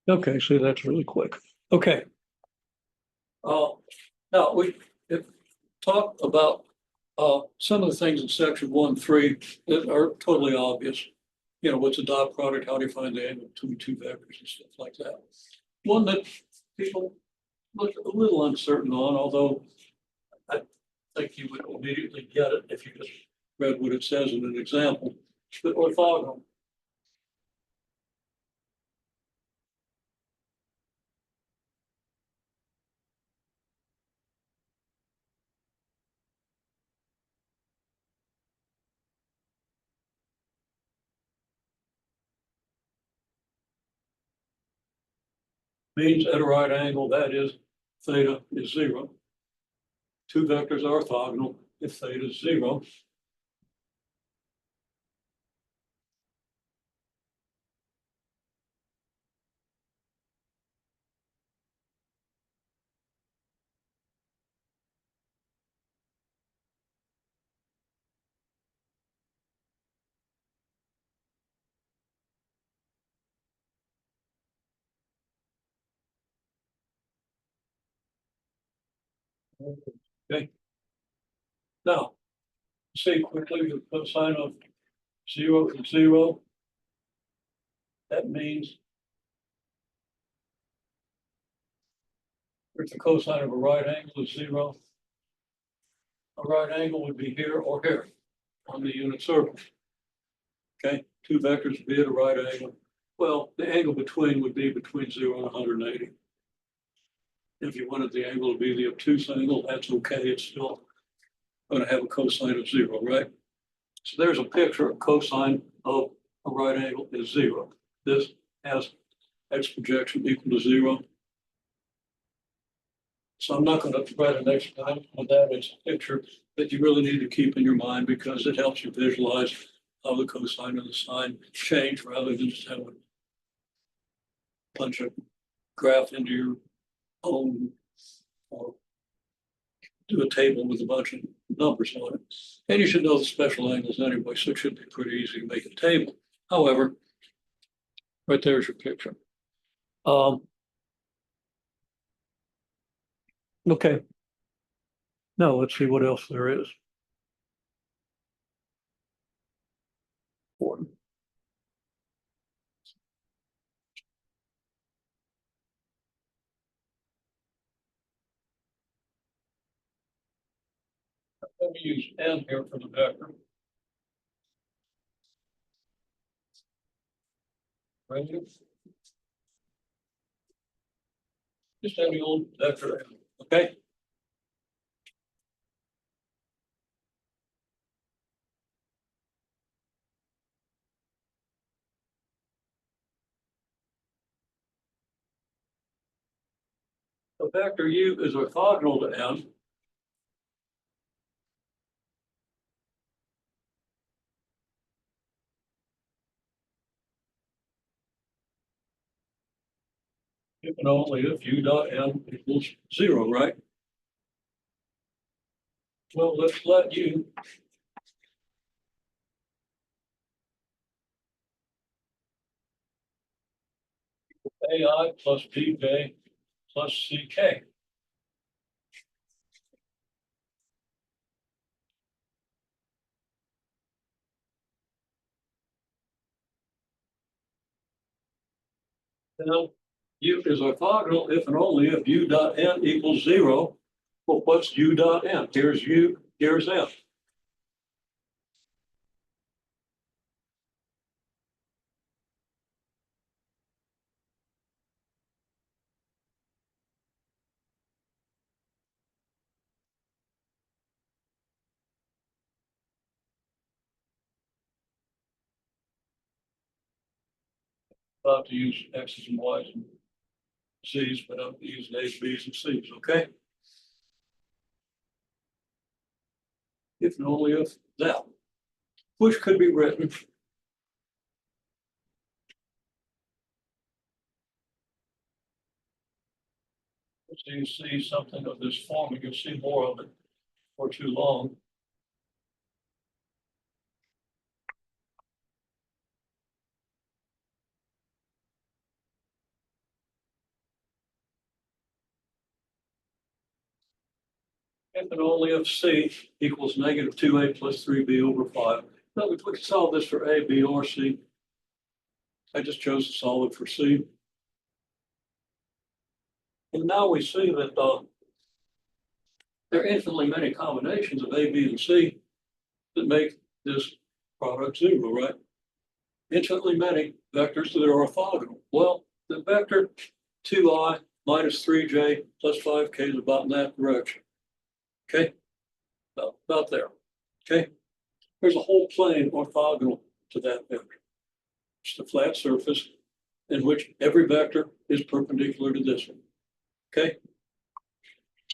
Okay, see, that's really quick. Okay. Now we talked about some of the things in section 1.3 that are totally obvious. You know, what's a dot product? How do you find the angle between two vectors and stuff like that? One that people look a little uncertain on, although I think you would immediately get it if you just read what it says in an example. But orthogonal. Means at a right angle, that is theta is 0. Two vectors are orthogonal if theta is 0. Okay. Now, say quickly the cosine of 0 is 0. That means if the cosine of a right angle is 0, a right angle would be here or here on the unit circle. Okay, two vectors would be at a right angle. Well, the angle between would be between 0 and 180. If you wanted the angle to be the obtuse angle, that's okay. It's still going to have a cosine of 0, right? So there's a picture of cosine of a right angle is 0. This has x projection equal to 0. So I'm not going to write an explanation on that. It's a picture that you really need to keep in your mind because it helps you visualize how the cosine and the sine change rather than just have a bunch of graph into your own or do a table with a bunch of numbers on it. And you should know the special angles anyway, so it should be pretty easy to make a table. However, right there's your picture. Okay. Now let's see what else there is. Let me use n here for the vector. Right here. Just any old vector, okay? The vector u is orthogonal to n. If and only if u dot n equals 0, right? Well, let's let u ai plus bk plus ck. Now, u is orthogonal if and only if u dot n equals 0. Well, what's u dot n? Here's u, here's n. About to use x's and y's and z's, but I'm using a's, b's, and c's, okay? If and only if that, which could be written so you see something of this form, and you'll see more of it for too long. if and only if C equals negative 2A plus 3B over 5. Now, we can solve this for A, B, or C. I just chose to solve it for C. And now we see that there are infinitely many combinations of A, B, and C that make this product zero, right? Infinitely many vectors that are orthogonal. Well, the vector 2I minus 3J plus 5K is about in that direction. Okay, about there. Okay, there's a whole plane orthogonal to that vector. It's the flat surface in which every vector is perpendicular to this one. Okay,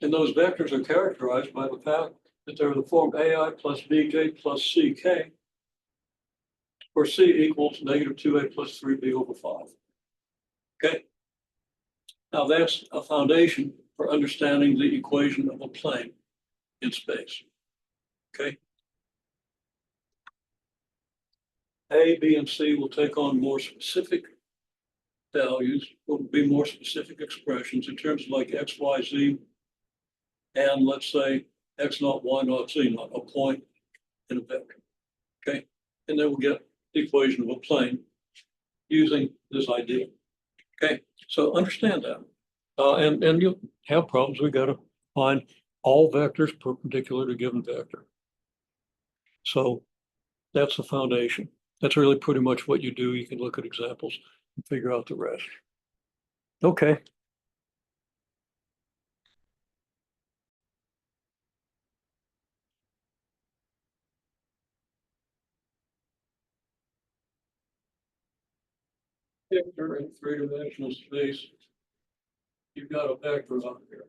and those vectors are characterized by the fact that they're the form AI plus BJ plus CK, where C equals negative 2A plus 3B over 5. Okay, now that's a foundation for understanding the equation of a plane in space. Okay. A, B, and C will take on more specific values, will be more specific expressions in terms of like X, Y, Z, and let's say X naught, Y naught, Z naught, a point in a vector. Okay. And then we'll get the equation of a plane using this idea. Okay. So understand that. And you'll have problems. We got to find all vectors perpendicular to a given vector. So that's the foundation. That's really pretty much what you do. You can look at examples and figure out the rest. Okay. Vector in three-dimensional space. You've got a vector up here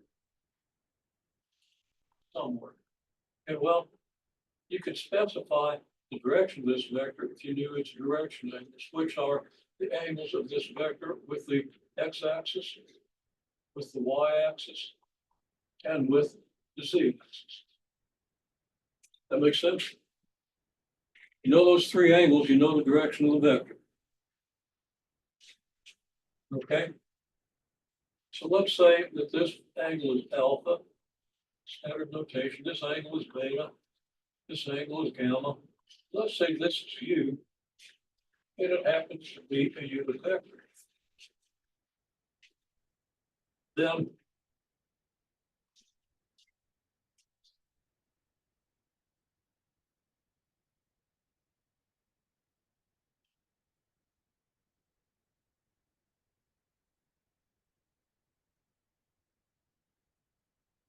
somewhere. Okay, well, you could specify the direction of this vector if you knew its direction angles, which are the angles of this vector with the x-axis, with the y-axis, and with the z-axis. That makes sense? You know those three angles, you know the direction of the vector. Okay? So let's say that this angle is alpha, standard notation. This angle is beta. This angle is gamma. Let's say this is u, and it happens to be a unit vector. Then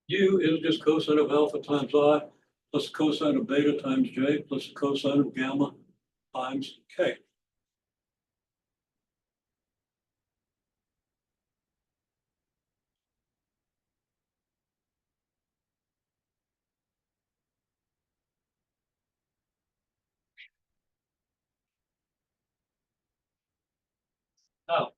u is just cosine of alpha times I plus cosine of beta times j plus cosine of gamma times k. Now,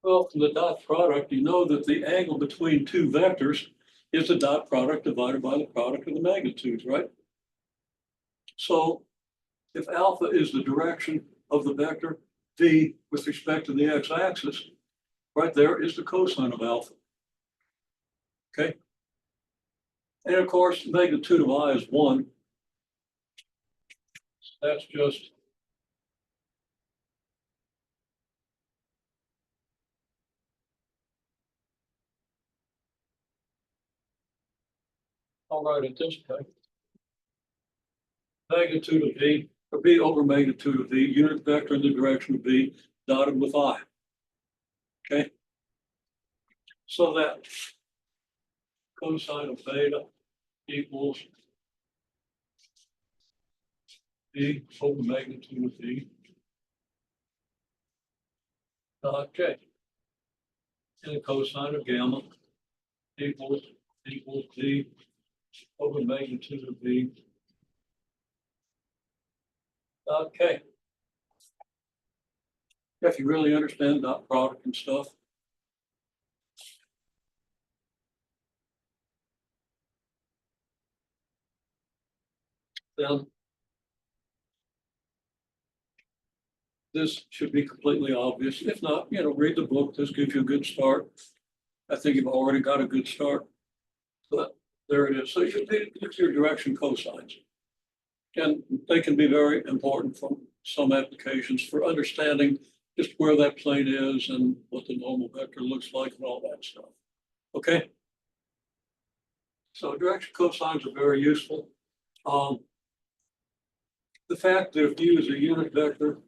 well, from the dot product, you know that the angle between two vectors is the dot product divided by the product of the magnitudes, right? So if alpha is the direction of the vector v with respect to the x-axis, right there is the cosine of alpha. Okay. And of course, magnitude of I is 1. That's just I'll write it this way. Magnitude of v, or v over magnitude of v, unit vector in the direction of v, dotted with I. Okay. So that cosine of beta equals v over magnitude of v dot J. And the cosine of gamma equals V over magnitude of V dot K. If you really understand dot product and stuff, then this should be completely obvious. If not, read the book. This gives you a good start. I think you've already got a good start, but there it is. So it's your direction cosines. And they can be very important for some applications for understanding just where that plane is and what the normal vector looks like and all that stuff. Okay? So direction cosines are very useful. The fact that if u is a unit vector,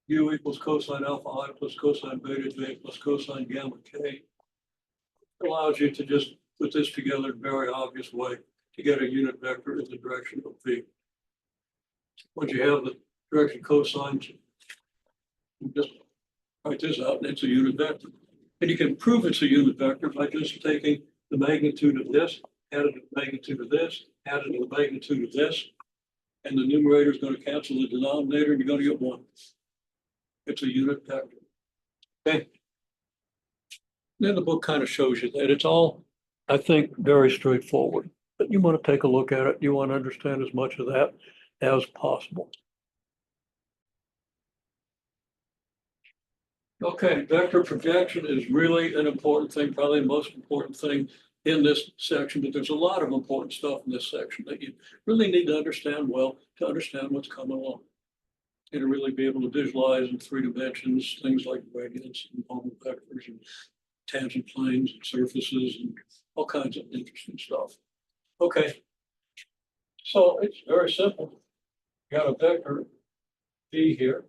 u equals cosine alpha I plus cosine beta j plus cosine gamma k allows you to just put this together in a very obvious way to get a unit vector in the direction of v. Once you have the direction cosines, you just write this out and it's a unit vector. And you can prove it's a unit vector by just taking the magnitude of this, added to the magnitude of this, added to the magnitude of this, and the numerator is going to cancel the denominator and you're going to get 1. It's a unit vector. Okay. Then the book kind of shows you that it's all, I think, very straightforward. But you want to take a look at it. You want to understand as much of that as possible. Okay, vector projection is really an important thing, probably the most important thing in this section, but there's a lot of important stuff in this section that you really need to understand well to understand what's coming along. And to really be able to visualize in 3 dimensions, things like gradients and normal vectors and tangent planes and surfaces and all kinds of interesting stuff. Okay, so it's very simple. You got a vector V here,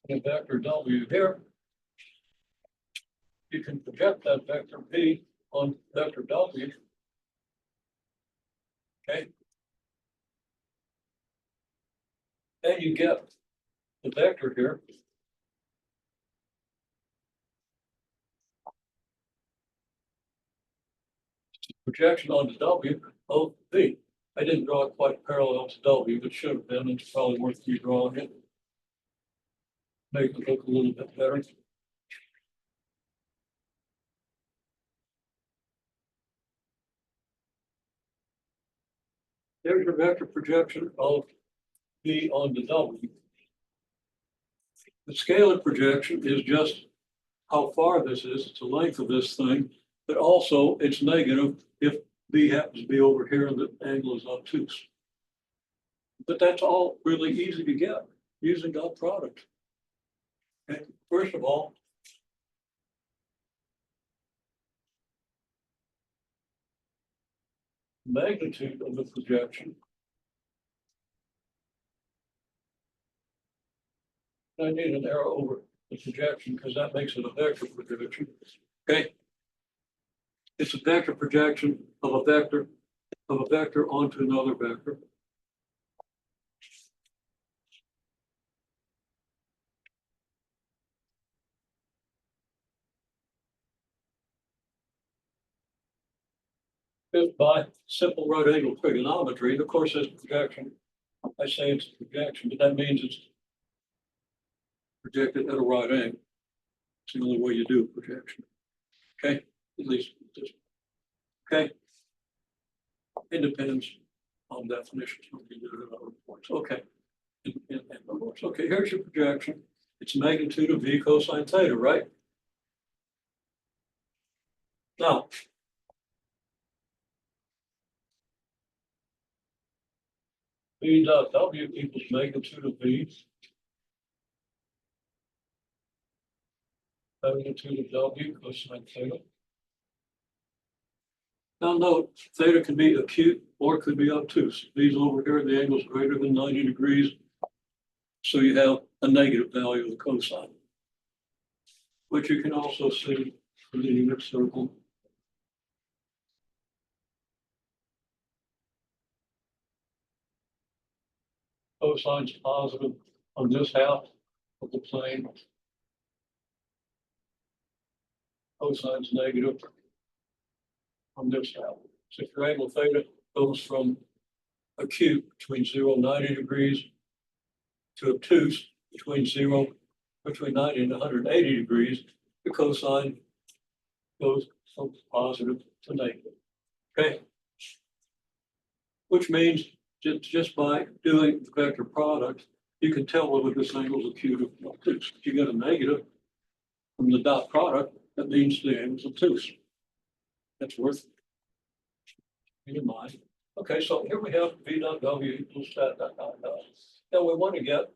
and a vector W here. You can project that vector V on vector W. Okay. And you get the vector here. Projection onto W of V. I didn't draw it quite parallel to W, but should have been. It's probably worth redrawing it. Make it look a little bit better. There's your vector projection of V onto W. The scalar projection is just how far this is. It's the length of this thing, but also it's negative if V happens to be over here and the angle is obtuse. But that's all really easy to get using dot product. Okay. First of all, magnitude of the projection. I need an arrow over the projection because that makes it a vector projection. Okay. It's a vector projection of a vector onto another vector. If by simple right angle trigonometry, and of course this projection, I say it's a projection, but that means it's projected at a right angle. It's the only way you do a projection. Okay, at least just okay. It depends on definitions. We do it in other points. Okay. Okay, here's your projection. It's magnitude of V cosine theta, right? Now, V dot W equals magnitude of V. Magnitude of W cosine theta. Now note, theta can be acute or it could be obtuse. V's over here, the angle is greater than 90 degrees. So you have a negative value of the cosine, which you can also see in the unit circle. cosine's positive on this half of the plane. Cosine's negative on this half. So if your angle theta goes from acute between 0 and 90 degrees to obtuse between 90 and 180 degrees, the cosine goes from positive to negative. Okay. Which means just by doing the vector product, you can tell whether this angle is acute or obtuse. If you get a negative from the dot product, that means the angle is obtuse. That's worth keeping in mind. Okay, so here we have V dot W equals dot. Now we want to get,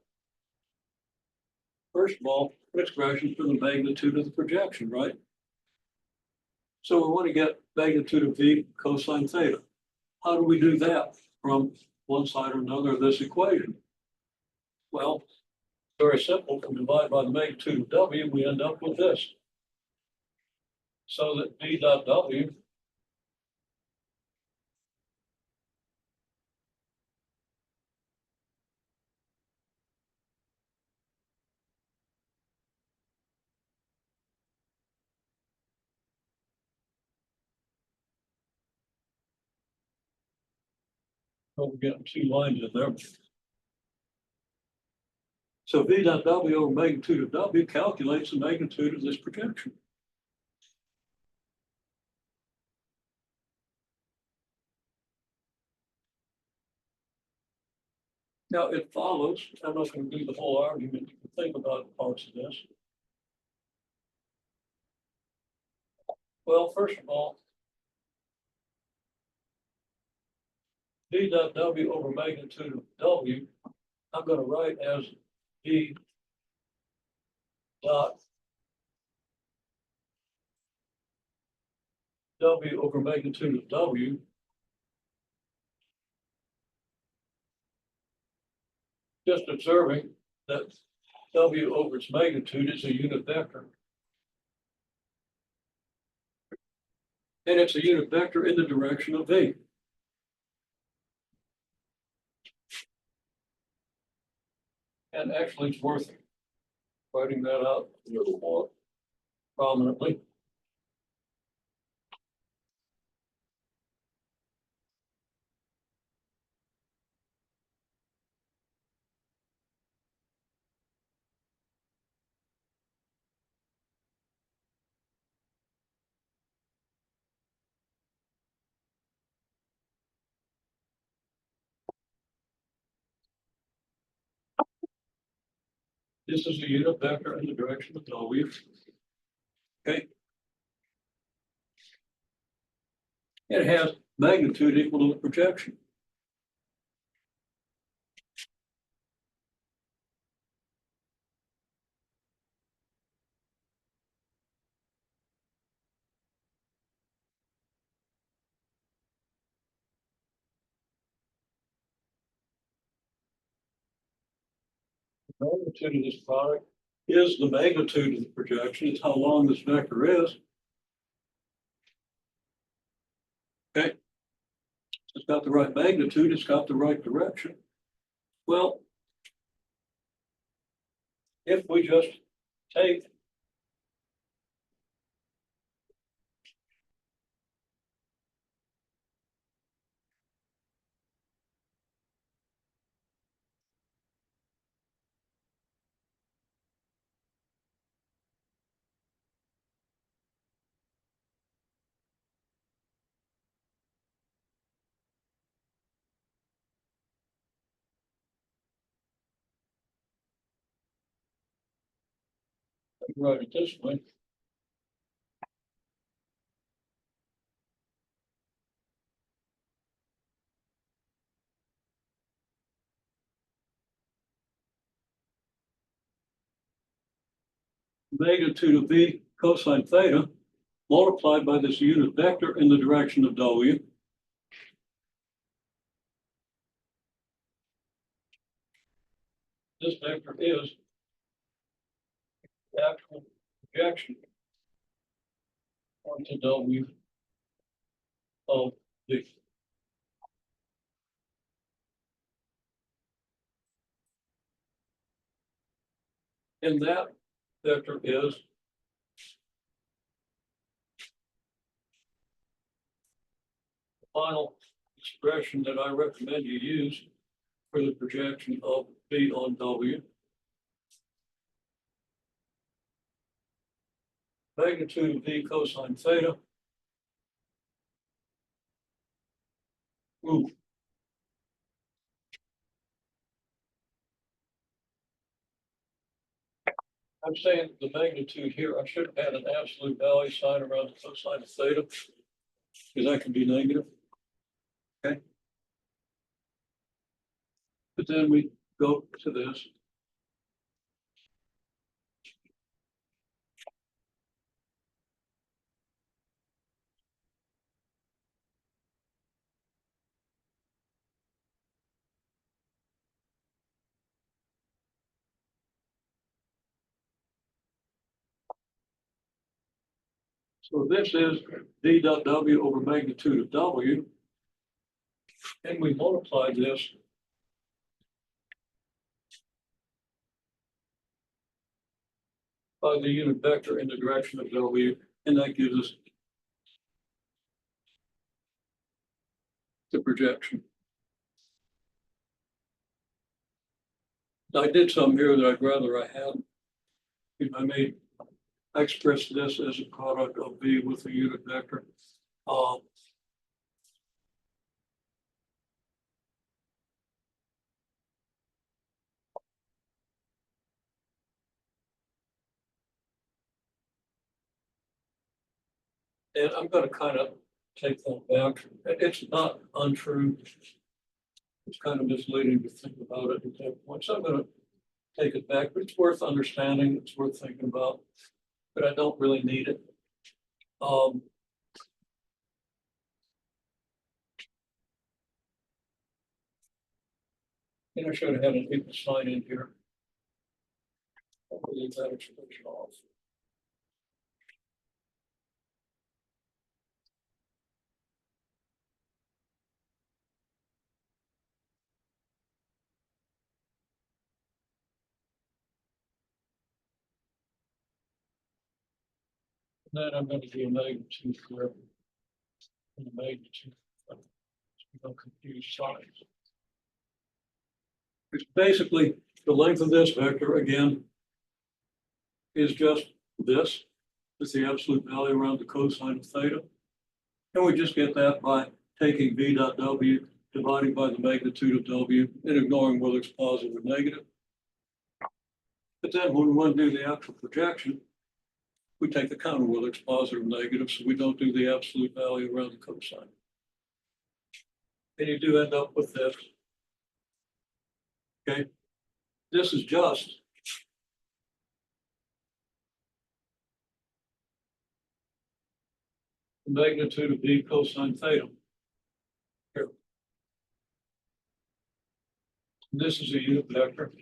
first of all, an expression for the magnitude of the projection, right? So we want to get magnitude of V cosine theta. How do we do that from one side or another of this equation? Well, very simple. We divide by the magnitude of W, we end up with this. So that V dot W we're getting two lines in there. So V dot W over magnitude of W calculates the magnitude of this projection. Now it follows, I'm not going to do the whole argument, you can think about parts of this. Well, first of all, V dot W over magnitude of W, I'm going to write as V dot W over magnitude of W. Just observing that W over its magnitude is a unit vector. And it's a unit vector in the direction of V. And actually it's worth writing that out a little more prominently. This is a unit vector in the direction of W. Okay. It has magnitude equal to the projection. The magnitude of this product is the magnitude of the projection. It's how long this vector is. Okay. It's got the right magnitude. It's got the right direction. Well, if we just take write it this way. Magnitude of V cosine theta multiplied by this unit vector in the direction of W. This vector is the actual projection onto W of V. And that vector is the final expression that I recommend you use for the projection of B on W. Magnitude of V cosine theta. Ooh. I'm saying the magnitude here, I should have had an absolute value sign around the cosine of theta, because that can be negative. Okay. But then we go to this. So this is V dot W over magnitude of W. And we multiply this by the unit vector in the direction of W, and that gives us the projection. I did some here that I'd rather I hadn't. I expressed this as a product of V with the unit vector. And I'm going to kind of take that back. It's not untrue. It's kind of misleading to think about it at that point. So I'm going to take it back, but it's worth understanding. It's worth thinking about, but I don't really need it. And I should have had an equal sign in here. I'll leave that expression off. And then I'm going to do a magnitude for the magnitude. So we don't confuse signs. It's basically the length of this vector again is just this. It's the absolute value around the cosine of theta. And we just get that by taking V dot W, dividing by the magnitude of W, and ignoring whether it's positive or negative. But then when we want to do the actual projection, we take the counter whether it's positive or negative, so we don't do the absolute value around the cosine. And you do end up with this. Okay. This is just the magnitude of V cosine theta. Here. And this is a unit vector.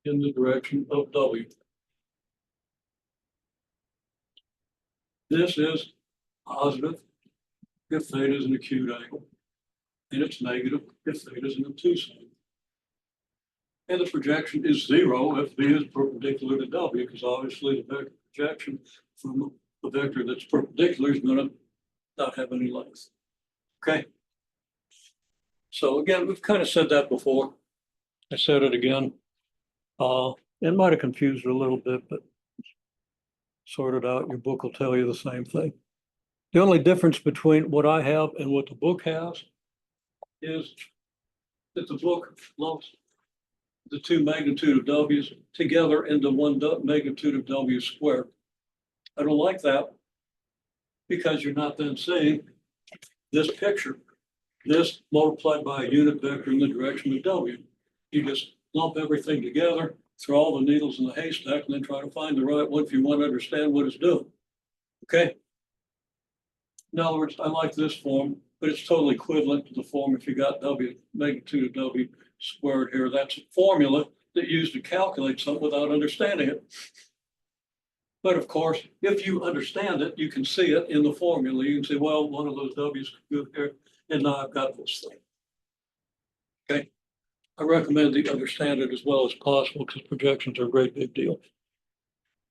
In the direction of W. This is positive if theta is an acute angle, and it's negative if theta is an obtuse angle. And the projection is 0 if V is perpendicular to W, because obviously the vector projection from the vector that's perpendicular is going to not have any length. Okay. So again, we've kind of said that before. I said it again. It might have confused it a little bit, but sort it out. Your book will tell you the same thing. The only difference between what I have and what the book has is that the book lumps the two magnitude of W's together into one magnitude of W squared. I don't like that because you're not then seeing this picture, this multiplied by a unit vector in the direction of W. You just lump everything together, throw all the needles in the haystack, and then try to find the right one if you want to understand what it's doing. Okay? In other words, I like this form, but it's totally equivalent to the form if you got W, magnitude of W squared here. That's a formula that you use to calculate something without understanding it. But of course, if you understand it, you can see it in the formula. You can say, well, one of those W's could go here, and now I've got this thing. Okay. I recommend that you understand it as well as possible because projections are a great big deal.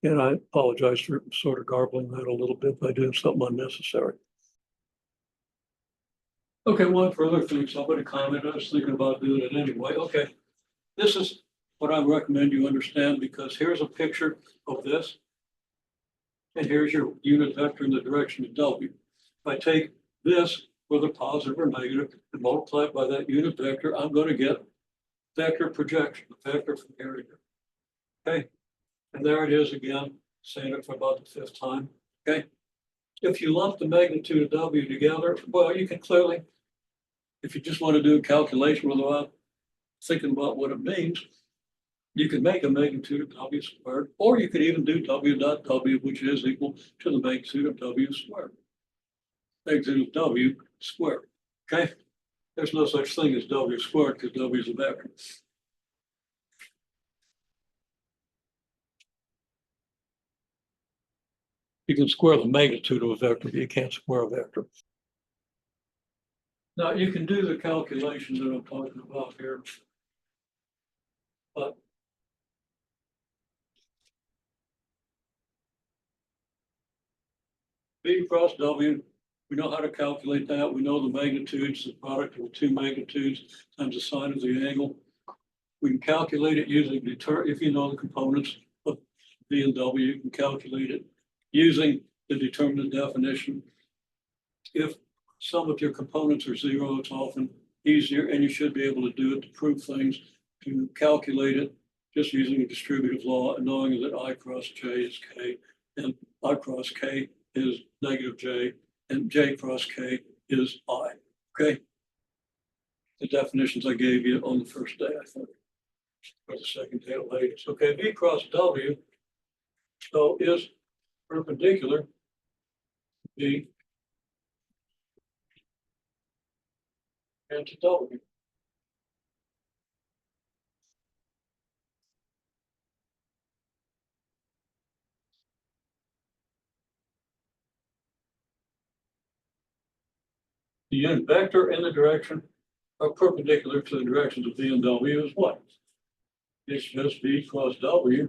And I apologize for sort of garbling that a little bit by doing something unnecessary. Okay, one further thing, somebody commented, I was thinking about doing it anyway. Okay, this is what I recommend you understand because here's a picture of this. And here's your unit vector in the direction of W. If I take this, whether positive or negative, and multiply it by that unit vector, I'm going to get vector projection, the vector from here to here. Okay, and there it is again, saying it for about the 5th time. Okay, if you lump the magnitude of W together, well, you can clearly, if you just want to do a calculation without thinking about what it means, you could make a magnitude of W squared, or you could even do W dot W, which is equal to the magnitude of W squared. Magnitude of W squared. Okay, there's no such thing as W squared because W is a vector. You can square the magnitude of a vector, but you can't square a vector. Now you can do the calculation that I'm talking about here, but V cross W, we know how to calculate that. We know the magnitudes, the product of the two magnitudes times the sine of the angle. We can calculate it using if you know the components of V and W, you can calculate it using the determinant definition. If some of your components are 0, it's often easier, and you should be able to do it to prove things, to calculate it just using a distributive law and knowing that I cross J is K, and I cross K is negative J, and J cross K is I. Okay. The definitions I gave you on the first day, I think, or the second day at latest. Okay, V cross W, so is perpendicular V and to W. The unit vector and the direction are perpendicular to the directions of V and W is what? It's just V cross W.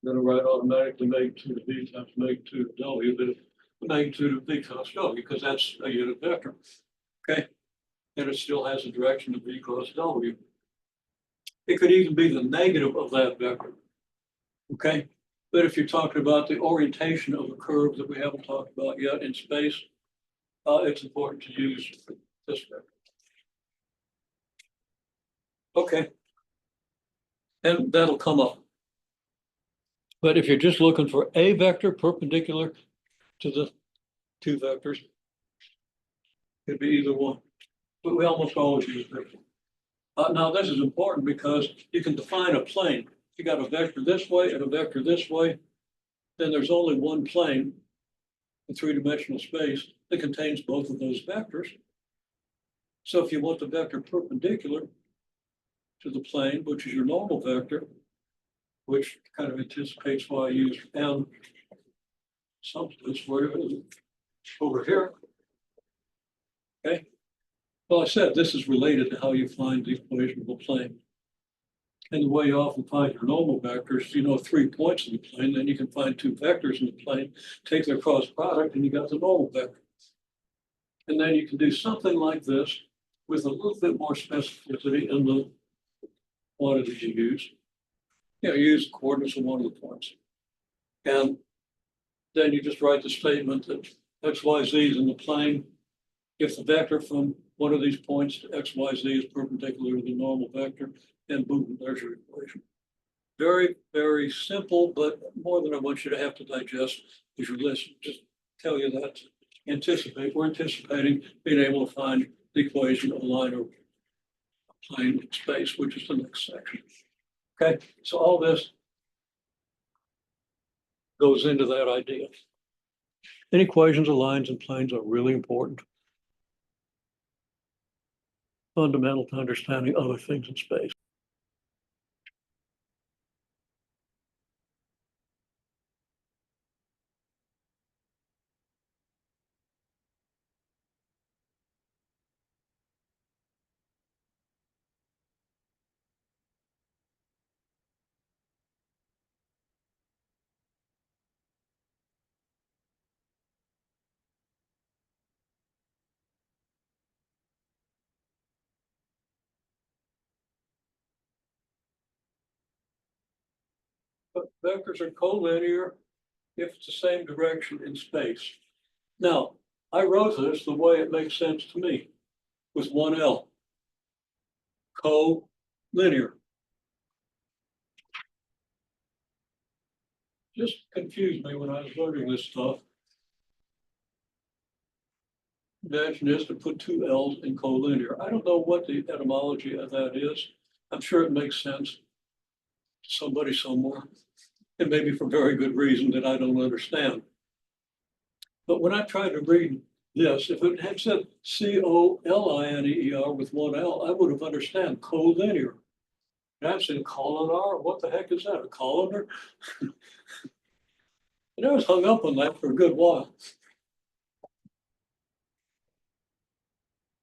Then I write automatically magnitude of V times magnitude of W, but the magnitude of V cross W, because that's a unit vector. Okay. And it still has a direction of V cross W. It could even be the negative of that vector. Okay. But if you're talking about the orientation of a curve that we haven't talked about yet in space, it's important to use this vector. Okay. And that'll come up. But if you're just looking for a vector perpendicular to the two vectors, it could be either one. But we almost always use vector. Now this is important because you can define a plane. You got a vector this way and a vector this way, then there's only one plane in 3-dimensional space that contains both of those vectors. So if you want the vector perpendicular to the plane, which is your normal vector, which kind of anticipates why I use M substance, where is it? Over here. Okay. Well, I said this is related to how you find the equation of a plane. And the way you often find your normal vectors, you know, 3 points in the plane, then you can find 2 vectors in the plane, take their cross product, and you got the normal vector. And then you can do something like this with a little bit more specificity in the quantities you use. You know, use the coordinates of one of the points. And then you just write the statement that x, y, z is in the plane. If the vector from one of these points to x, y, z is perpendicular to the normal vector, then boom, there's your equation. Very, very simple, but more than I want you to have to digest as you listen. Just tell you that to anticipate. We're anticipating being able to find the equation of a line or a plane in space, which is the next section. Okay, so all this goes into that idea. And equations of lines and planes are really important. fundamental to understanding other things in space. But vectors are collinear if it's the same direction in space. Now, I wrote this the way it makes sense to me, with one L. Co-linear. Just confused me when I was learning this stuff. Imagine is to put two L's in collinear. I don't know what the etymology of that is. I'm sure it makes sense to somebody somewhere. And maybe for very good reason that I don't understand. But when I tried to read this, if it had said C-O-L-I-N-E-R with one L, I would have understood collinear. And I've seen colinar. What the heck is that? A colander? And I was hung up on that for a good while.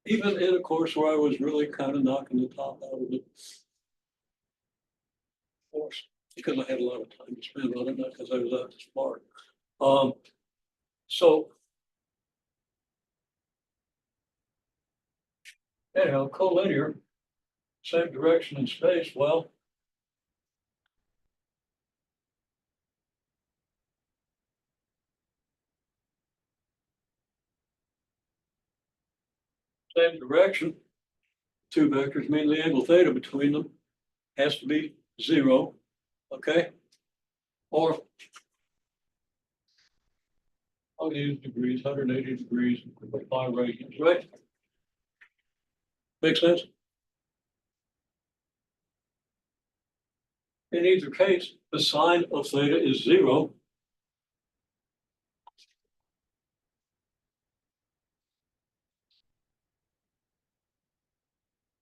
Even in a course where I was really kind of knocking the top out of the course, because I had a lot of time to spend on it, not because I was that smart. So anyhow, collinear, same direction in space. Well, same direction, two vectors mean the angle theta between them has to be 0, okay? Or I'll use degrees, 180 degrees, 5 radians, right? Make sense? In either case, the sine of theta is 0.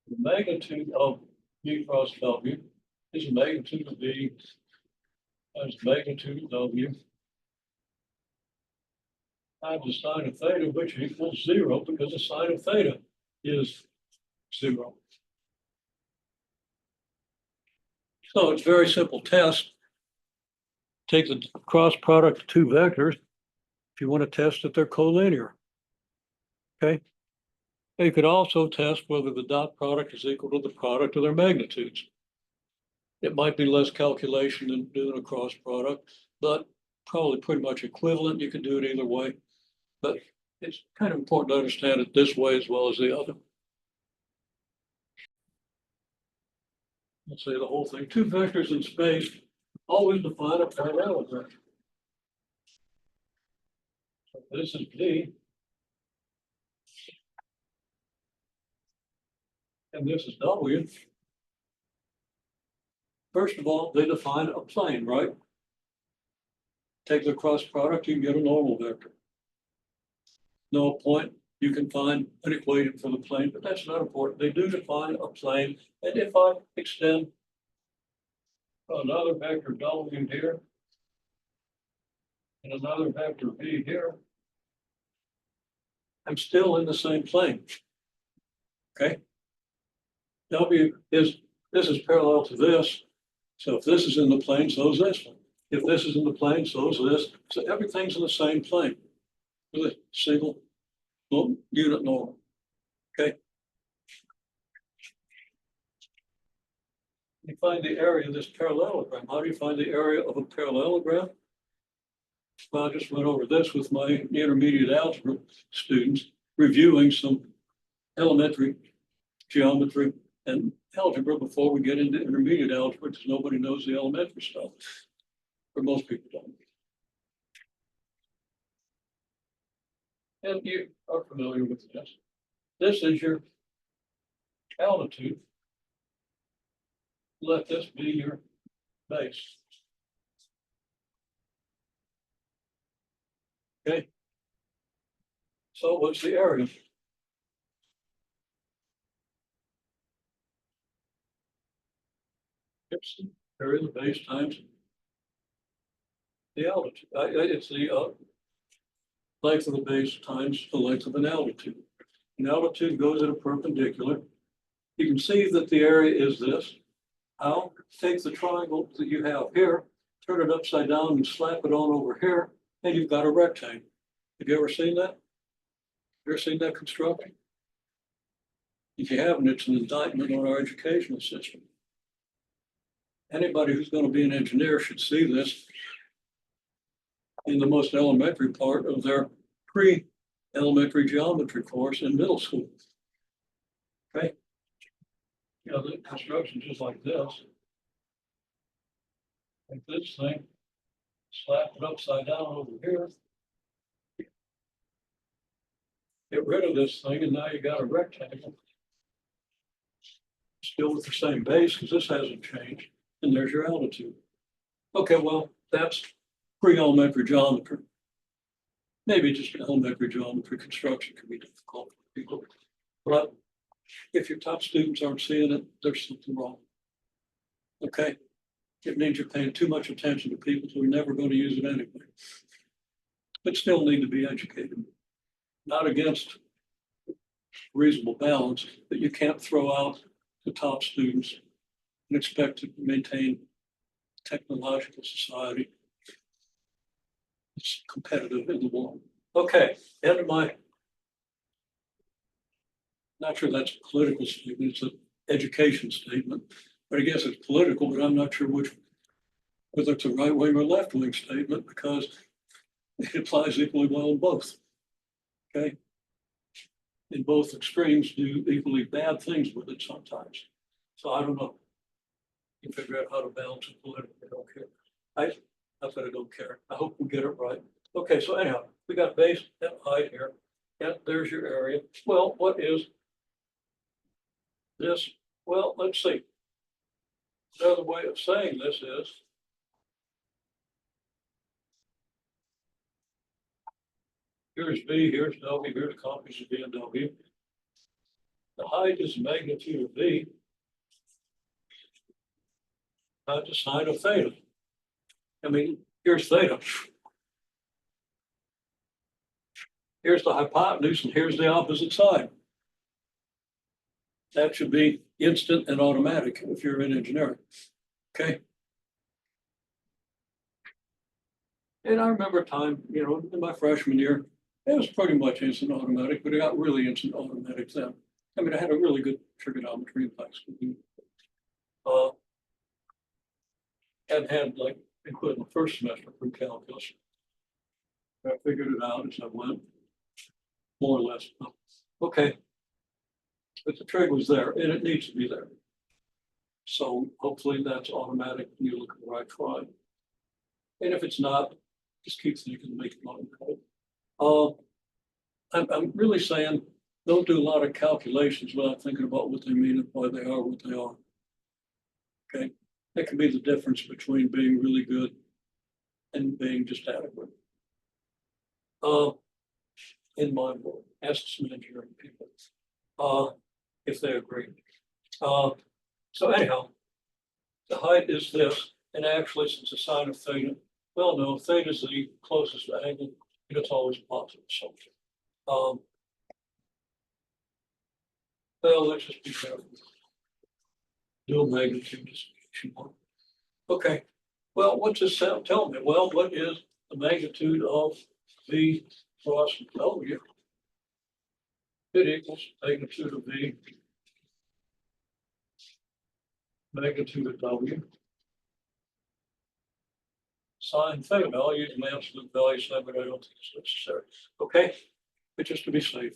The magnitude of V cross W is the magnitude of V times the magnitude of W times the sine of theta, which equals 0 because the sine of theta is 0. So it's a very simple test. Take the cross product of two vectors if you want to test that they're collinear. Okay. You could also test whether the dot product is equal to the product of their magnitudes. It might be less calculation than doing a cross product, but probably pretty much equivalent. You can do it either way, but it's kind of important to understand it this way as well as the other. Let's say the whole thing. Two vectors in space always define a parallelogram. So this is D, and this is W. First of all, they define a plane, right? Take the cross product, you can get a normal vector. No point, you can find an equation for the plane, but that's not important. They do define a plane. And if I extend another vector W here and another vector V here, I'm still in the same plane. Okay. This is parallel to this. So if this is in the plane, so is this one. If this is in the plane, so is this. So everything's in the same plane with a single unit normal. Okay. You find the area of this parallelogram. How do you find the area of a parallelogram? Well, I just went over this with my intermediate algebra students, reviewing some elementary geometry and algebra before we get into intermediate algebra, because nobody knows the elementary stuff, or most people don't. And you are familiar with this. This is your altitude. Let this be your base. Okay. So what's the area? area of the base times the altitude. It's the length of the base times the length of an altitude. An altitude goes at a perpendicular. You can see that the area is this. I'll take the triangle that you have here, turn it upside down and slap it on over here, and you've got a rectangle. Have you ever seen that? Ever seen that construction? If you haven't, it's an indictment on our educational system. Anybody who's going to be an engineer should see this in the most elementary part of their pre-elementary geometry course in middle school. Okay. You know, the construction just like this. Like this thing, slap it upside down over here. Get rid of this thing, and now you got a rectangle. Still with the same base, because this hasn't changed. And there's your altitude. Okay, well, that's pre-elementary geometry. Maybe just elementary geometry construction can be difficult for people. But if your top students aren't seeing it, there's something wrong. Okay? It means you're paying too much attention to people who are never going to use it anyway. But still need to be educated. Not against reasonable balance, but you can't throw out the top students and expect to maintain technological society. It's competitive in the world. Okay, end of my, not sure that's a political statement, it's an education statement, but I guess it's political, but I'm not sure whether it's a right wing or left wing statement because it applies equally well in both. Okay. In both extremes do equally bad things with it sometimes. So I don't know. You figure out how to balance it politically. I don't care. I bet I don't care. I hope we get it right. Okay, so anyhow, we got base and height here. And there's your area. Well, what is this? Well, let's see. Another way of saying this is here's V, here's W, here's copies of V and W. The height is the magnitude of V times the sine of theta. I mean, here's theta. Here's the hypotenuse, and here's the opposite side. That should be instant and automatic if you're in engineering. Okay. And I remember a time, you know, in my freshman year, it was pretty much instant automatic, but it got really instant automatic then. I mean, I had a really good trigonometry in high school. And had like, including the first semester from calculus. I figured it out as I went, more or less. Okay. But the trig was there, and it needs to be there. So hopefully that's automatic when you look at the right triangle. And if it's not, just keep thinking, make it automatic. I'm really saying don't do a lot of calculations without thinking about what they mean and why they are what they are. Okay, that can be the difference between being really good and being just adequate. In my world, ask some engineering people if they agree. So anyhow, the height is this, and actually, since the sine of theta, well, no, theta is the closest angle, and it's always positive. So, well, let's just be careful. Dual magnitude distribution. Okay. Well, what's this tell me? Well, what is the magnitude of V cross W? It equals magnitude of V, magnitude of W, sine theta. I'll use an absolute value sign, but I don't think it's necessary. Okay, but just to be safe.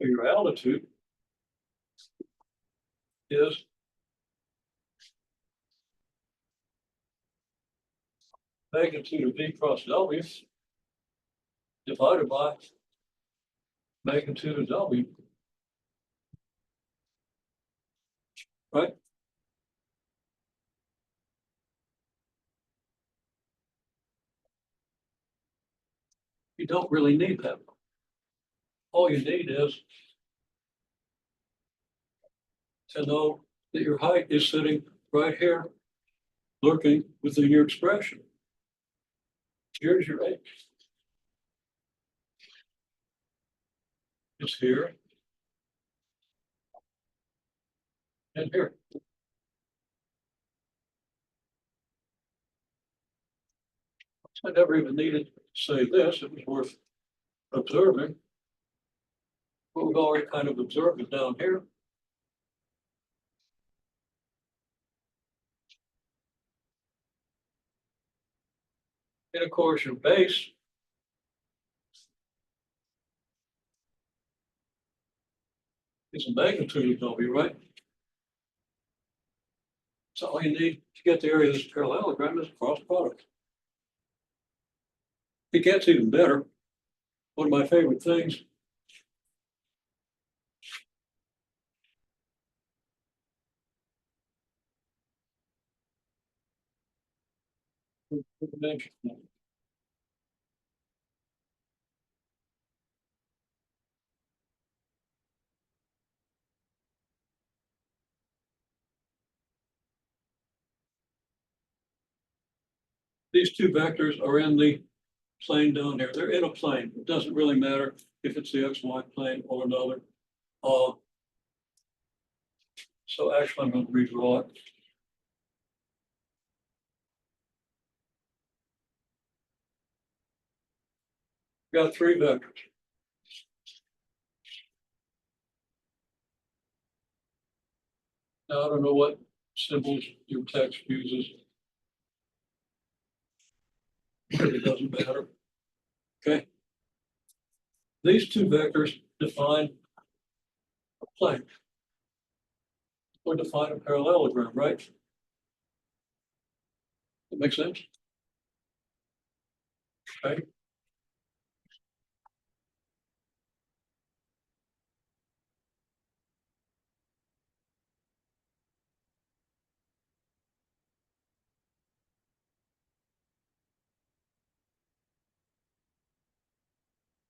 Your altitude is magnitude of V cross W divided by magnitude of W. Right? You don't really need that. all you need is to know that your height is sitting right here, lurking within your expression. Here's your h. It's here and here. I never even needed to say this. It was worth observing. But we've already kind of observed it down here. And of course, your base is the magnitude of W, right? So all you need to get the area of this parallelogram is cross product. It gets even better. One of my favorite things. These two vectors are in the plane down here. They're in a plane. It doesn't really matter if it's the XY plane or another. So actually, I'm going to redraw it. Got three vectors. Now, I don't know what symbols your text uses. It doesn't matter. Okay. These two vectors define a plane or define a parallelogram, right? That makes sense? Okay.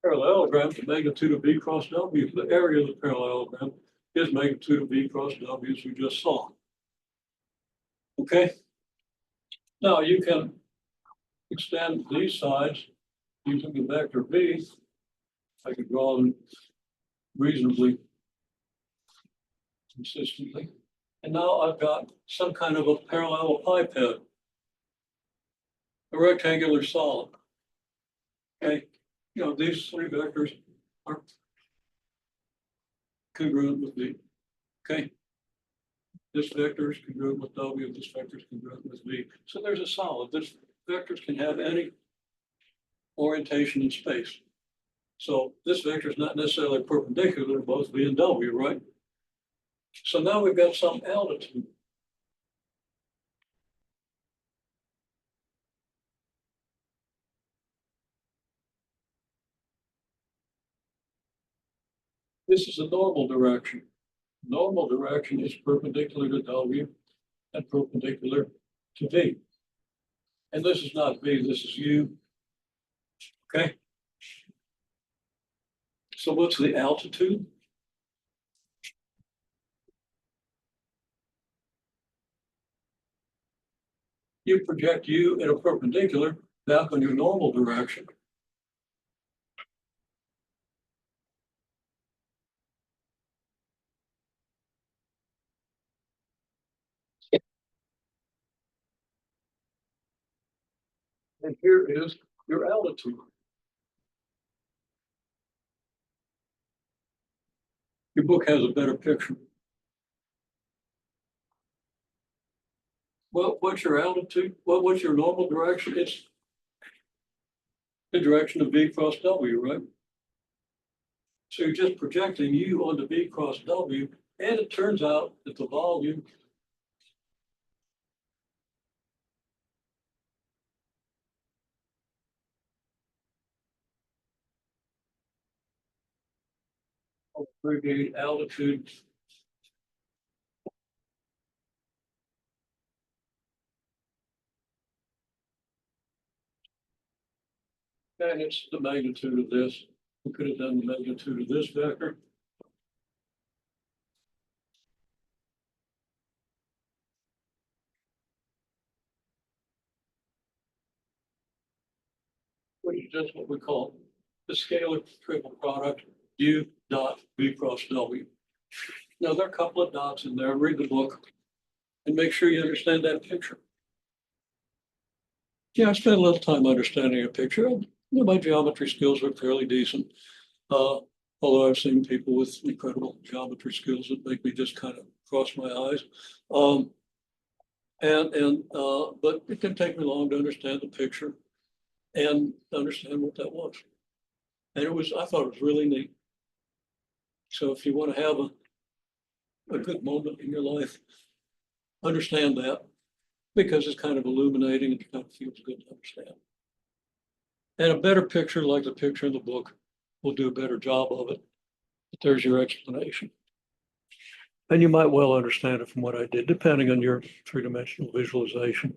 Parallelogram, the magnitude of V cross W, the area of the parallelogram is magnitude of V cross W, as we just saw. Okay. Now you can extend these sides using the vector V. I could draw them reasonably consistently. And now I've got some kind of a parallelepiped, a rectangular solid. Okay. You know, these three vectors are congruent with V. Okay. This vector is congruent with W, this vector is congruent with V. So there's a solid. This vectors can have any orientation in space. So this vector is not necessarily perpendicular to both V and W, right? So now we've got some altitude. This is the normal direction. Normal direction is perpendicular to W and perpendicular to V. And this is not V, this is U. Okay. So what's the altitude? You project U in a perpendicular back on your normal direction. And here is your altitude. Your book has a better picture. Well, what's your altitude? Well, what's your normal direction? It's the direction of V cross W, right? So you're just projecting U onto V cross W, and it turns out that the volume of abbreviated altitude and it's the magnitude of this. We could have done the magnitude of this vector. Which is just what we call the scalar triple product U dot V cross W. Now, there are a couple of dots in there. Read the book and make sure you understand that picture. Yeah, I spent a little time understanding a picture. My geometry skills are fairly decent. Although I've seen people with incredible geometry skills that make me just kind of cross my eyes. But it didn't take me long to understand the picture and understand what that was. And I thought it was really neat. So if you want to have a good moment in your life, understand that, because it's kind of illuminating and it kind of feels good to understand. And a better picture, like the picture in the book, will do a better job of it. But there's your explanation. And you might well understand it from what I did, depending on your three-dimensional visualization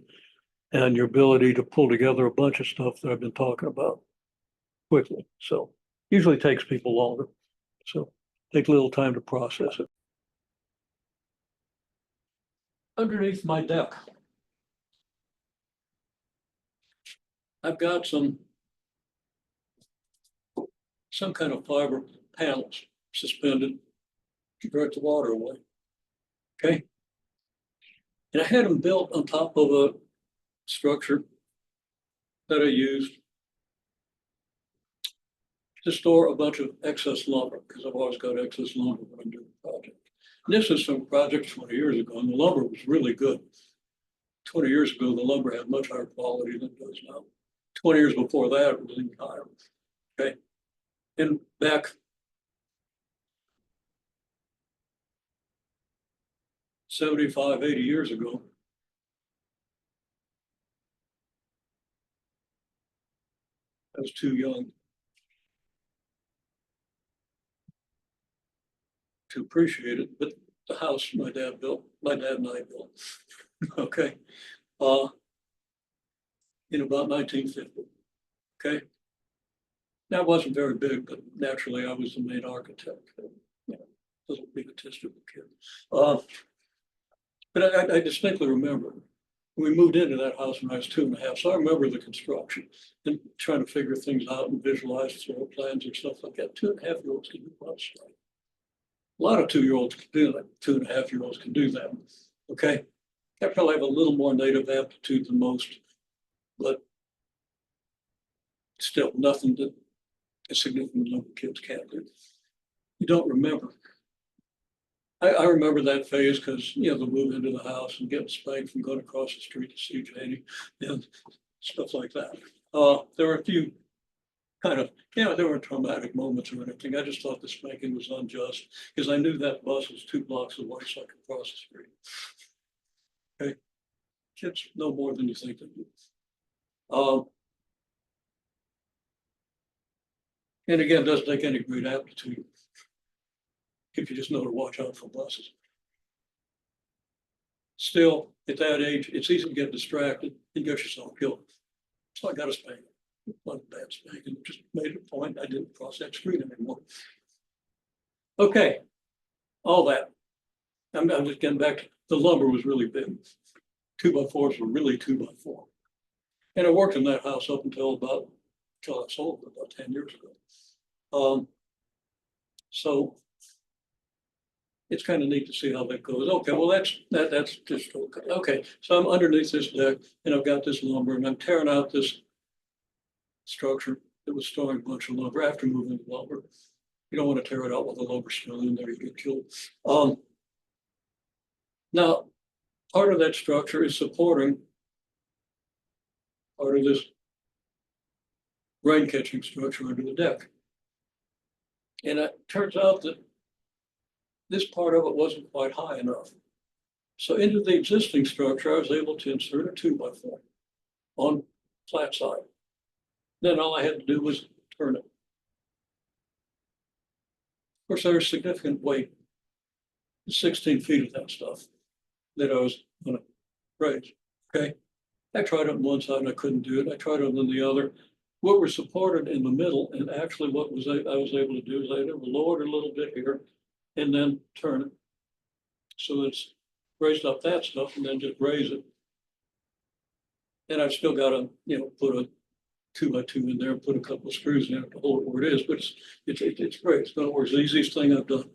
and your ability to pull together a bunch of stuff that I've been talking about quickly. So usually takes people longer. So take a little time to process it. Underneath my deck, I've got some kind of fiber panels suspended to direct the water away. Okay. And I had them built on top of a structure that I used to store a bunch of excess lumber, because I've always got excess lumber when I'm doing a project. And this is some project 20 years ago, and the lumber was really good. 20 years ago, the lumber had much higher quality than it does now. 20 years before that, it was even higher. Okay. And back 75, 80 years ago, I was too young to appreciate it, but the house my dad and I built, okay, in about 1950, okay? That wasn't very big, but naturally I was the main architect, little egotistical kid. But I distinctly remember we moved into that house when I was 2.5, so I remember the construction and trying to figure things out and visualize floor plans and stuff like that. 2.5-year-olds can do a lot of stuff. A lot of 2-year-olds can do that. 2.5-year-olds can do that. Okay. I probably have a little more native aptitude than most, but still nothing that a significant number of kids can't do. You don't remember. I remember that phase because, the move into the house and getting spanked from going across the street to see Janie and stuff like that. There were a few kind of, there were traumatic moments or anything. I just thought the spanking was unjust because I knew that bus was 2 blocks away so I could cross the street. Okay. Kids know more than you think they do. And again, it doesn't take any great aptitude if you just know to watch out for buses. Still, at that age, it's easy to get distracted and get yourself killed. So I got a spanking. Not a bad spanking, just made it a point. I didn't cross that street anymore. Okay, all that. I'm just getting back to the lumber was really big. 2x4s were really 2x4. And I worked in that house up until I sold it about 10 years ago. So it's kind of neat to see how that goes. Okay, well, that's just okay. Okay, so I'm underneath this deck and I've got this lumber and I'm tearing out this structure that was storing a bunch of lumber after moving the lumber. You don't want to tear it out while the lumber's still in there, you get killed. Now, part of that structure is supporting part of this rain catching structure under the deck. And it turns out that this part of it wasn't quite high enough. So into the existing structure, I was able to insert a 2x4 on flat side. Then all I had to do was turn it. Of course, there was significant weight, 16 feet of that stuff that I was going to raise. Okay. I tried it on one side and I couldn't do it. I tried it on the other. what was supported in the middle, and actually what was I was able to do is I lowered it a little bit here and then turn it. So it's raised up that stuff and then just raise it. And I've still got to, put a 2x2 in there and put a couple of screws in it to hold it where it is, but it's great. It's going to work. It's the easiest thing I've done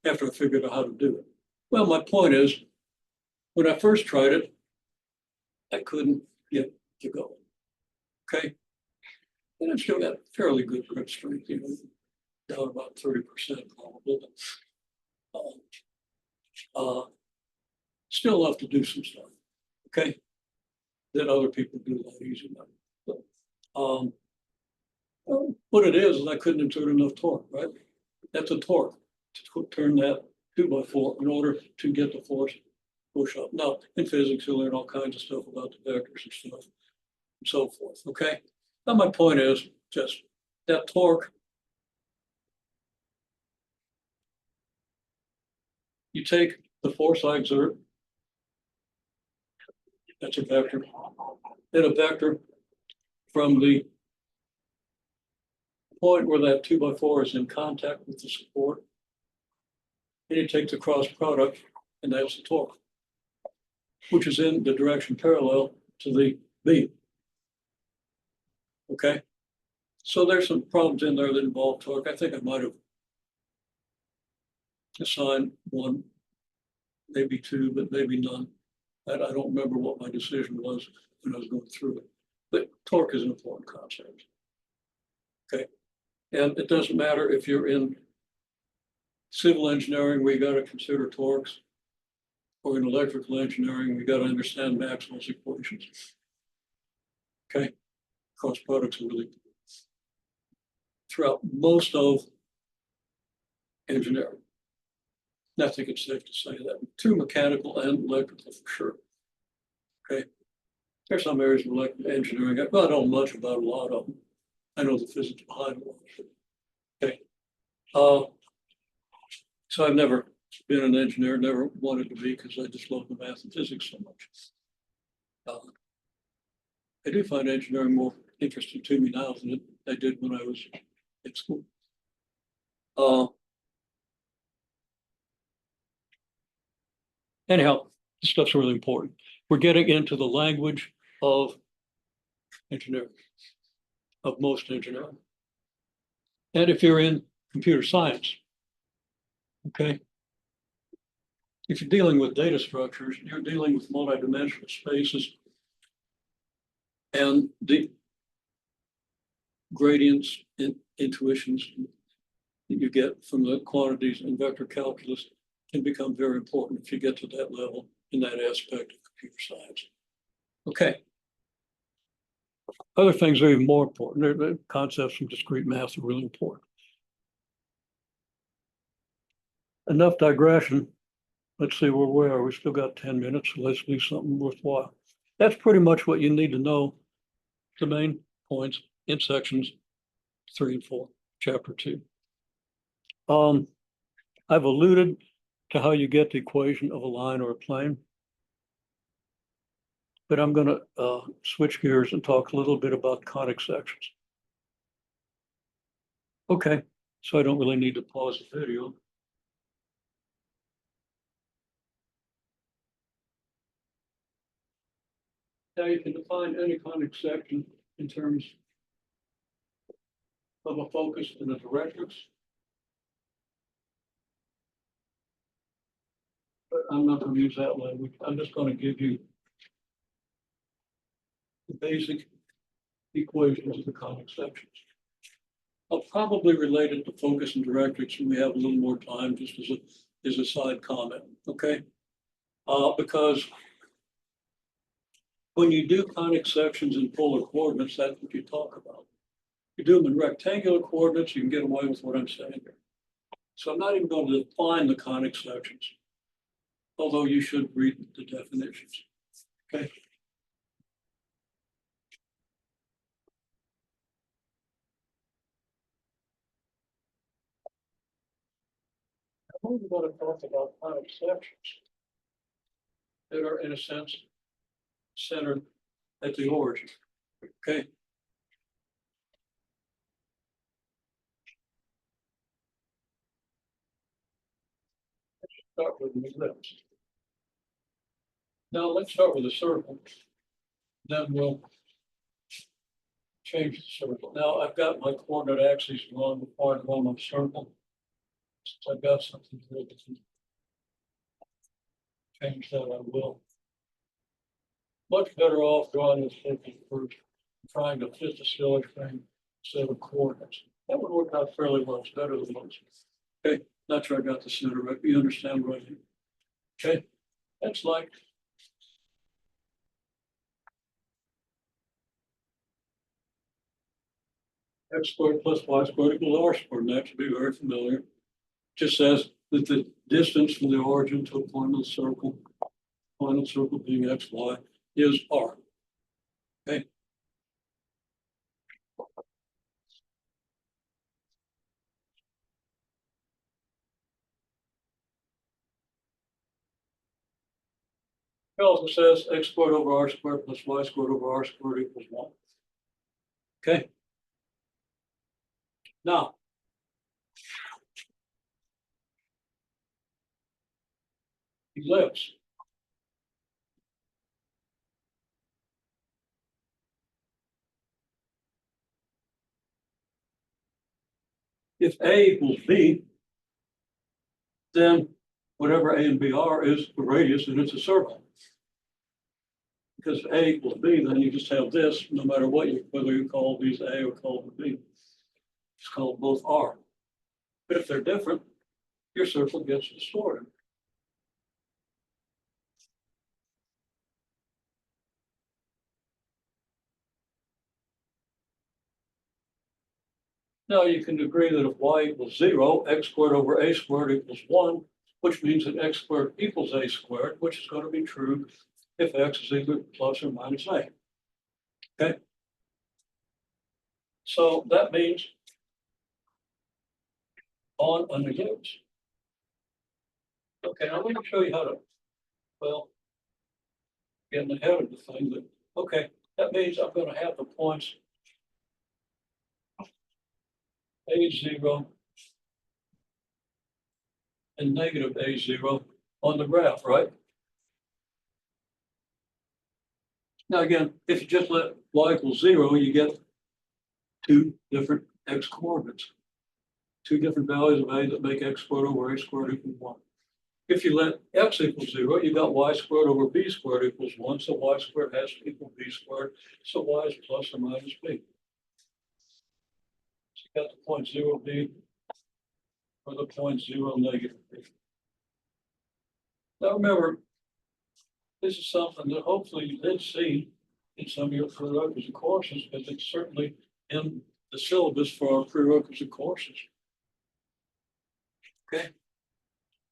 after I figured out how to do it. Well, my point is, when I first tried it, I couldn't get to go. Okay. And I've still got fairly good grip strength, down about 30% probably. Still have to do some stuff. Okay. That other people do a lot easier. But, what it is I couldn't insert enough torque, right? That's a torque to turn that 2x4 in order to get the force push up. Now, in physics, you learn all kinds of stuff about the vectors and stuff and so forth. Okay. Now, my point is just that torque. You take the force I exert, that's a vector, and a vector from the point where that 2x4 is in contact with the support, and you take the cross product, and that's the torque, which is in the direction parallel to the beam. Okay, so there's some problems in there that involve torque. I think I might have assigned one, maybe two, but maybe none. I don't remember what my decision was when I was going through it, but torque is an important concept. Okay, and it doesn't matter if you're in civil engineering, we got to consider torques, or in electrical engineering, we got to understand Maxwell's equations. Okay, cross products are really throughout most of engineering. I think it's safe to say that. Through mechanical and electrical for sure. Okay, there's some areas of electrical engineering I don't know much about a lot of them. I know the physics behind it. Okay, so I've never been an engineer, never wanted to be because I just love the math and physics so much. I do find engineering more interesting to me now than I did when I was in school. Anyhow, this stuff's really important. We're getting into the language of engineering, of most engineering. And if you're in computer science, okay, if you're dealing with data structures, you're dealing with multidimensional spaces and the gradients and intuitions that you get from the quantities in vector calculus can become very important if you get to that level in that aspect of computer science. Okay. Other things are even more important. The concepts from discrete math are really important. Enough digression. Let's see where we are. We still got 10 minutes, so let's do something worthwhile. That's pretty much what you need to know. The main points in sections 3 and 4, chapter 2. I've alluded to how you get the equation of a line or a plane, but I'm going to switch gears and talk a little bit about conic sections. Okay, so I don't really need to pause the video. Now you can define any conic section in terms of a focus and a directrix. But I'm not going to use that language. I'm just going to give you the basic equations of the conic sections. I'll probably relate it to focus and directrix when we have a little more time, just as a side comment, okay? Because when you do conic sections in polar coordinates, that's what you talk about. You do them in rectangular coordinates, you can get away with what I'm saying here. So I'm not even going to define the conic sections, although you should read the definitions, okay? I'm only going to talk about conic sections that are, in a sense, centered at the origin, okay? Start with an ellipse. Now let's start with a circle. Then we'll change the circle. Now I've got my coordinate axes along the part of my circle. So I've got something here that can change that. I will. Much better off drawing this thinking first, trying to fit the silly thing instead of coordinates. That would work out fairly well. It's better than most. Okay, not sure I got the center right. You understand what I mean? Okay, that's like x squared plus y squared equals r squared. And that should be very familiar. Just says that the distance from the origin to a point of the circle being x, y, is r. Okay. It also says x squared over r squared plus y squared over r squared equals 1. Okay. Now, ellipse. If A equals B, then whatever A and B are is the radius and it's a circle. Because if A equals B, then you just have this, no matter what whether you call these A or call them B. Just call both R. But if they're different, your circle gets distorted. Now you can agree that if y equals 0, x squared over a squared equals 1, which means that x squared equals a squared, which is going to be true if x is either plus or minus a. Okay. So that means on an ellipse. Okay, now let me show you how to, well, getting ahead of the thing, but okay, that means I'm going to have the points a0 and negative a0 on the graph, right? Now again, if you just let y equals 0, you get two different x coordinates, two different values of a that make x squared over a squared equal 1. If you let x equal 0, you got y squared over b squared equals 1, so y squared has to equal b squared, so y is plus or minus b. So you got the point 0b or the point 0 negative b. Now remember, this is something that hopefully you did see in some of your prerequisite courses, but it's certainly in the syllabus for our prerequisite courses. Okay.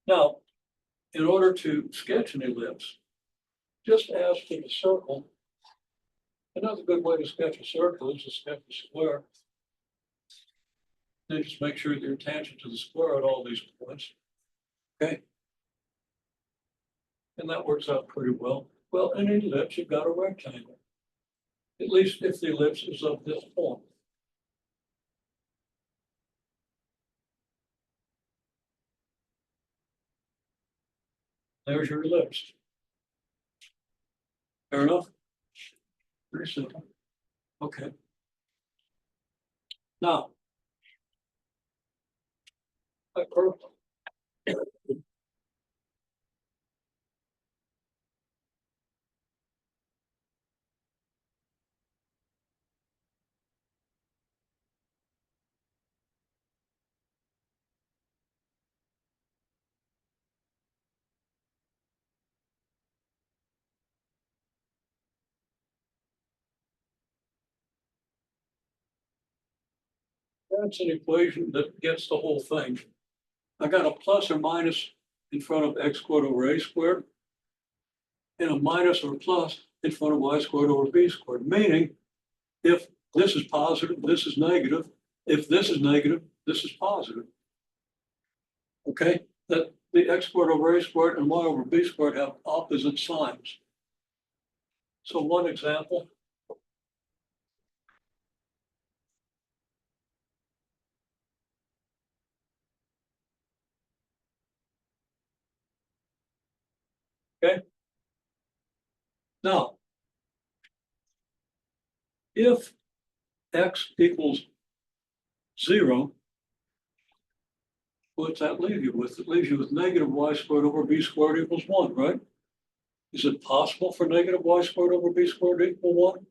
Now, in order to sketch an ellipse, just as for the circle, another good way to sketch a circle is to sketch a square. Then just make sure that you're tangent to the square at all these points. Okay. And that works out pretty well. Well, in an ellipse, you've got a rectangle. At least if the ellipse is of this form. There's your ellipse. Fair enough? Pretty simple. Okay. Now, that purple. That's an equation that gets the whole thing. I got a plus or minus in front of x squared over a squared, and a minus or plus in front of y squared over b squared. Meaning, if this is positive, this is negative. If this is negative, this is positive. Okay, that the x squared over a squared and y over b squared have opposite signs. So one example. Okay. Now, if x equals 0, what's that leave you with? It leaves you with negative y squared over b squared equals 1, right? Is it possible for negative y squared over b squared to equal 1?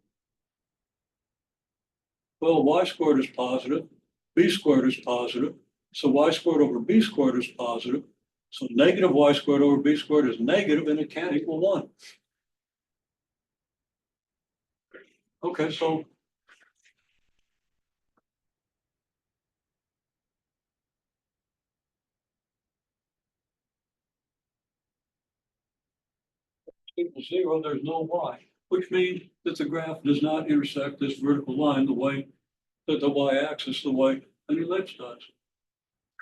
Well, y squared is positive, b squared is positive, so y squared over b squared is positive. So negative y squared over b squared is negative, and it can't equal 1. Okay, so equals 0, there's no y, which means that the graph does not intersect this vertical line the way that the y-axis, the way an ellipse does.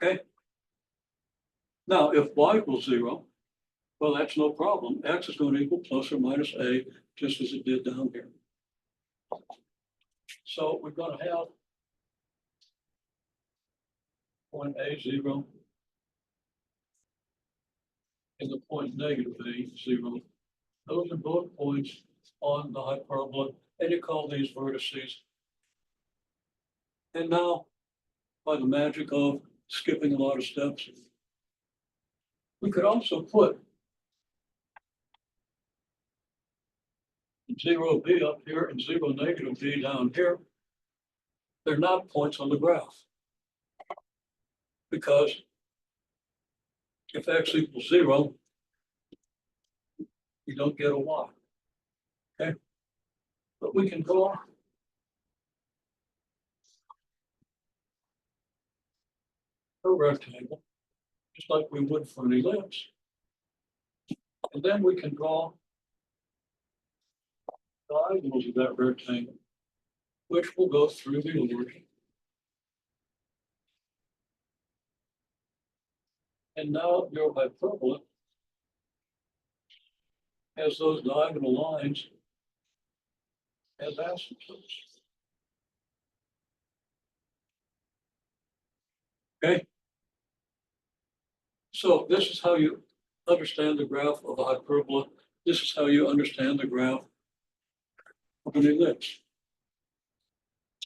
Okay. Now, if y equals 0, well, that's no problem. X is going to equal plus or minus a, just as it did down here. So we're going to have point A 0 and the point negative A 0. Those are both points on the hyperbola, and you call these vertices. And now, by the magic of skipping a lot of steps, we could also put 0 b up here and 0 negative b down here. They're not points on the graph, because if x equals 0, you don't get a y. Okay, but we can draw a rectangle just like we would for an ellipse, and then we can draw diagonals of that rectangle, which will go through the origin. And now your hyperbola has those diagonal lines as asymptotes. Okay. So this is how you understand the graph of a hyperbola. This is how you understand the graph of an ellipse.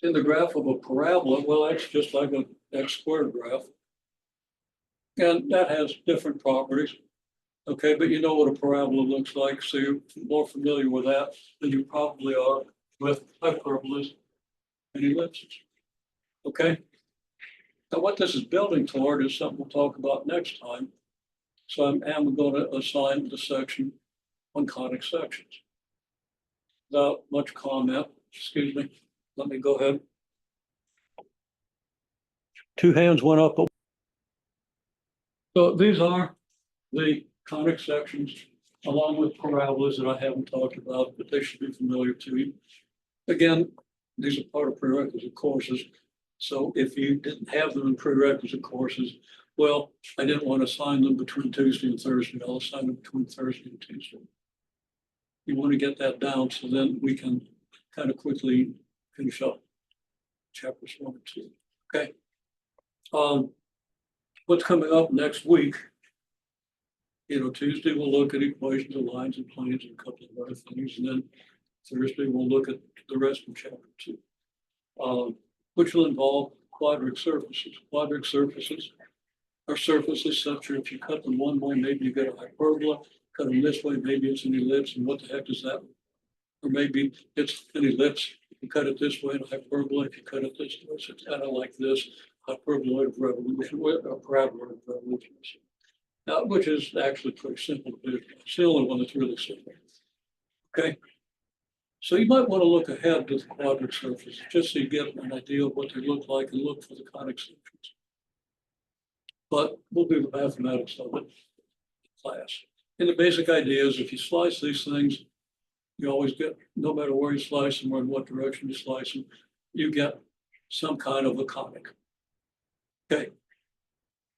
In the graph of a parabola, well, that's just like an x squared graph. And that has different properties. Okay, but you know what a parabola looks like, so you're more familiar with that than you probably are with hyperbolas and ellipses. Okay. Now, what this is building toward is something we'll talk about next time. So I'm going to assign the section on conic sections. Without much comment, excuse me, let me go ahead. Two hands went up. So these are the conic sections along with parabolas that I haven't talked about, but they should be familiar to you. Again, these are part of prerequisite courses. So if you didn't have them in prerequisite courses, well, I didn't want to assign them between Tuesday and Thursday. I'll assign them between Thursday and Tuesday. You want to get that down so then we can kind of quickly finish up chapters 1 and 2. Okay. What's coming up next week? Tuesday we'll look at equations of lines and planes and a couple of other things, and then Thursday we'll look at the rest of chapter 2, which will involve quadric surfaces. Quadric surfaces are surfaces such that if you cut them one way, maybe you get a hyperbola. Cut them this way, maybe it's an ellipse, and what the heck is that? Or maybe it's an ellipse. If you cut it this way, and a hyperbola. If you cut it this way, so it's kind of like this hyperboloid revolution, or paraboloid revolution. Which is actually pretty simple. It's the only one that's really simple. Okay. So you might want to look ahead to the quadric surfaces just so you get an idea of what they look like and look for the conic sections. But we'll do the mathematics of it in class. And the basic idea is if you slice these things, you always get, no matter where you slice them or in what direction you slice them, you get some kind of a conic. Okay.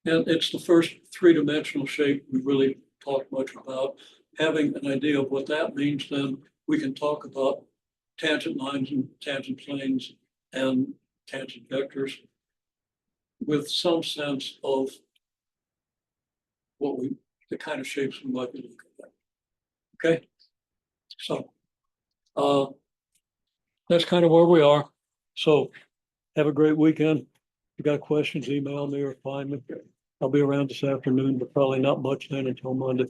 And it's the first three-dimensional shape we really talked much about. Having an idea of what that means, then we can talk about tangent lines and tangent planes and tangent vectors with some sense of the kind of shapes we might be looking at. Okay, so that's kind of where we are. So have a great weekend. If you got questions, email me or find me. I'll be around this afternoon, but probably not much then until Monday.